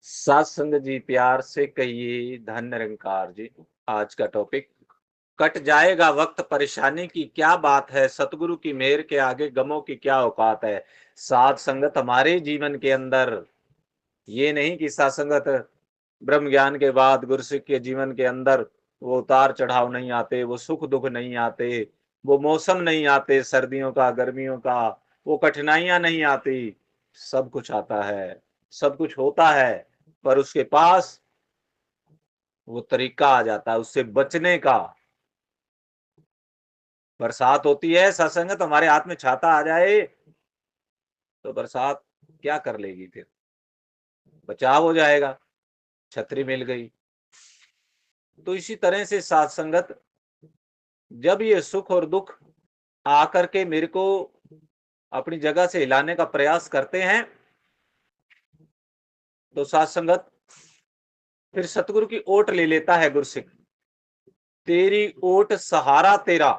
सात संगत जी, प्यार से कहिए धन निरंकार जी। आज का टॉपिक, कट जाएगा वक्त परेशानी की क्या बात है, सतगुरु की मेहर के आगे गमों की क्या औकात है। सात संगत हमारे जीवन के अंदर, ये नहीं कि सात संगत ब्रह्म ज्ञान के बाद गुरसिख के जीवन के अंदर वो उतार चढ़ाव नहीं आते, वो सुख दुख नहीं आते, वो मौसम नहीं आते, सर्दियों का गर्मियों का, वो कठिनाइयां नहीं आती। सब कुछ आता है, सब कुछ होता है, पर उसके पास वो तरीका आ जाता है उससे बचने का। बरसात होती है, सत्संगत हमारे हाथ में छाता आ जाए तो बरसात क्या कर लेगी, फिर बचाव हो जाएगा, छतरी मिल गई। तो इसी तरह से साथ संगत, जब ये सुख और दुख आकर के मेरे को अपनी जगह से हिलाने का प्रयास करते हैं, तो साथ संगत फिर सतगुरु की ओट ले लेता है गुरसिख। तेरी ओट सहारा तेरा,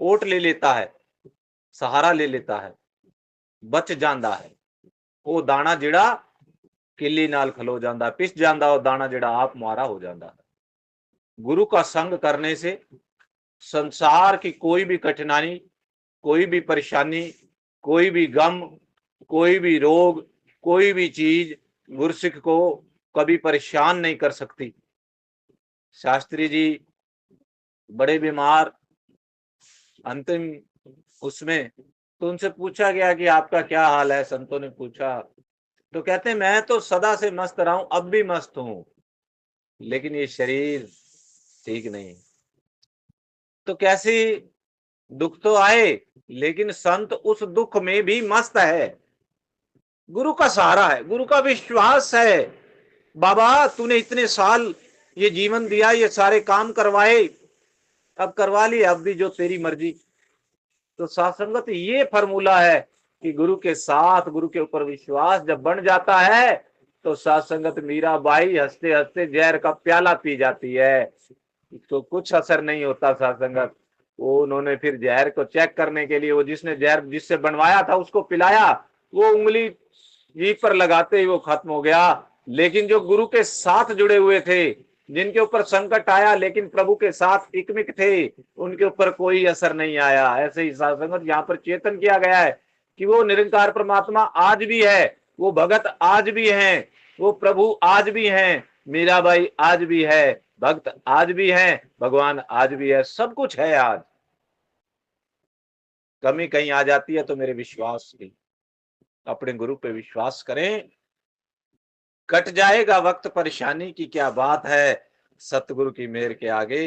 ओट ले लेता है, सहारा ले लेता है, बच जांदा है वो दाना जिड़ा किली नाल खलो जांदा, पिस जांदा वो दाना जिड़ा आप मारा हो जांदा है। गुरु का संग करने से संसार की कोई भी कठिनाई, कोई भी परेशानी, कोई भी गम, कोई भी रोग, कोई भी चीज गुरसिख को कभी परेशान नहीं कर सकती। शास्त्री जी बड़े बीमार, अंतिम उसमें, तो उनसे पूछा गया कि आपका क्या हाल है। संतों ने पूछा तो कहते हैं, मैं तो सदा से मस्त रहा हूं, अब भी मस्त हूं, लेकिन ये शरीर ठीक नहीं। तो कैसी, दुख तो आए, लेकिन संत उस दुख में भी मस्त है। गुरु का सहारा है, गुरु का विश्वास है। बाबा तूने इतने साल ये जीवन दिया, ये सारे काम करवाए, अब करवा लिए, अब भी जो तेरी मर्जी। तो सत्संगत ये फॉर्मूला है कि गुरु के साथ, गुरु के ऊपर विश्वास जब बन जाता है, तो सत्संगत मीराबाई हंसते हंसते जहर का प्याला पी जाती है, तो कुछ असर नहीं होता सत्संगत। वो उन्होंने फिर जहर को चेक करने के लिए, वो जिसने जहर जिससे बनवाया था उसको पिलाया, वो उंगली जीभ पर लगाते ही वो खत्म हो गया। लेकिन जो गुरु के साथ जुड़े हुए थे, जिनके ऊपर संकट आया लेकिन प्रभु के साथ इकमिक थे, उनके ऊपर कोई असर नहीं आया। ऐसे ही सत्संगत यहाँ पर चेतन किया गया है कि वो निरंकार परमात्मा आज भी है, वो भगत आज भी हैं, वो प्रभु आज भी हैं, मीराबाई आज भी है, भक्त आज भी हैं, भगवान आज भी है, सब कुछ है आज। कमी कहीं आ जाती है तो मेरे विश्वास की, अपने गुरु पे विश्वास करें। कट जाएगा वक्त परेशानी की क्या बात है, सतगुरु की मेहर के आगे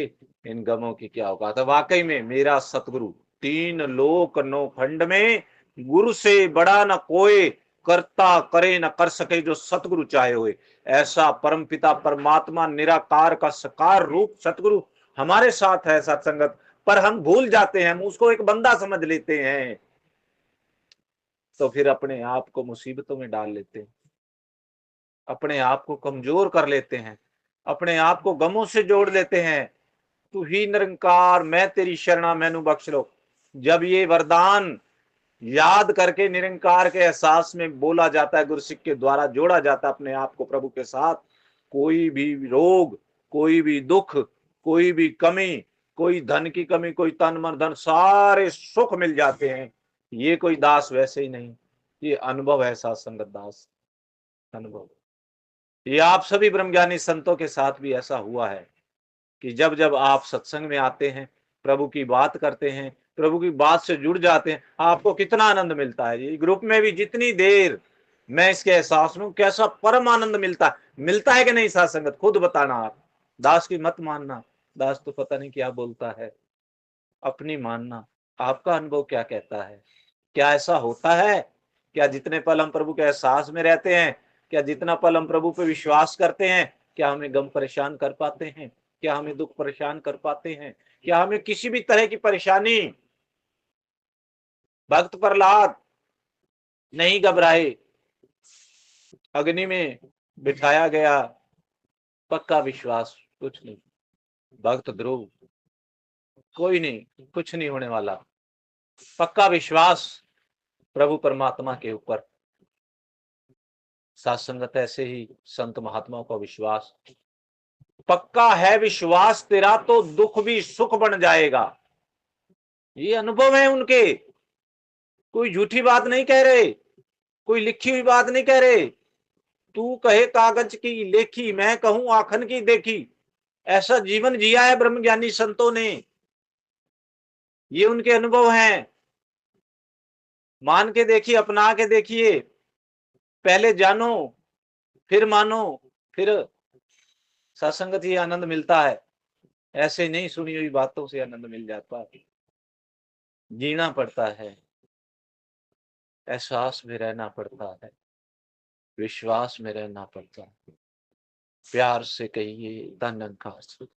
इन गमों की क्या औकात है। वाकई में मेरा सतगुरु, तीन लोक नौ खंड में गुरु से बड़ा न कोई, करता करे न कर सके जो सतगुरु चाहे हुए। ऐसा परम पिता परमात्मा निराकार का साकार रूप सतगुरु हमारे साथ है सत्संगत। पर हम भूल जाते हैं, हम उसको एक बंदा समझ लेते हैं, तो फिर अपने आप को मुसीबतों में डाल लेते हैं, अपने आप को कमजोर कर लेते हैं, अपने आप को गमों से जोड़ लेते हैं। तू ही निरंकार मैं तेरी शरणा मैनू बख्श लो, जब ये वरदान याद करके निरंकार के एहसास में बोला जाता है, गुरसिख के द्वारा जोड़ा जाता है अपने आप को प्रभु के साथ, कोई भी रोग, कोई भी दुख, कोई भी कमी, कोई धन की कमी, कोई तन मन धन, सारे सुख मिल जाते हैं। ये कोई दास वैसे ही नहीं, ये अनुभव है सत्संगत दास, अनुभव। ये आप सभी ब्रह्मज्ञानी संतों के साथ भी ऐसा हुआ है कि जब जब आप सत्संग में आते हैं, प्रभु की बात करते हैं, प्रभु की बात से जुड़ जाते हैं, आपको कितना आनंद मिलता है। ये ग्रुप में भी जितनी देर मैं इसके एहसास में, कैसा परम आनंद मिलता है कि नहीं सत्संगत, खुद बताना आप। दास की मत मानना, दास तो पता नहीं क्या बोलता है, अपनी मानना, आपका अनुभव क्या कहता है। क्या ऐसा होता है? क्या जितने पल हम प्रभु के एहसास में रहते हैं, क्या जितना पल हम प्रभु पे विश्वास करते हैं, क्या हमें गम परेशान कर पाते हैं, क्या हमें दुख परेशान कर पाते हैं, क्या हमें किसी भी तरह की परेशानी। भक्त प्रहलाद नहीं घबराए, अग्नि में बिठाया गया, पक्का विश्वास, कुछ नहीं। भक्त ध्रुव, कोई नहीं, कुछ नहीं होने वाला, पक्का विश्वास प्रभु परमात्मा के ऊपर। साथ संगत ऐसे ही संत महात्माओं का विश्वास, पक्का है विश्वास तेरा तो दुख भी सुख बन जाएगा। ये अनुभव है उनके, कोई झूठी बात नहीं कह रहे, कोई लिखी हुई बात नहीं कह रहे। तू कहे कागज की लेखी, मैं कहूं आखन की देखी। ऐसा जीवन जिया है ब्रह्मज्ञानी संतों ने, ये उनके अनुभव हैं। मान के देखिए, अपना के देखिए, पहले जानो फिर मानो, फिर सत्संगत ही आनंद मिलता है। ऐसे नहीं सुनी हुई बातों से आनंद मिल जाता है। जीना पड़ता है, एहसास में रहना पड़ता है, विश्वास में रहना पड़ता है। प्यार से कहिए, तन अहंकार से।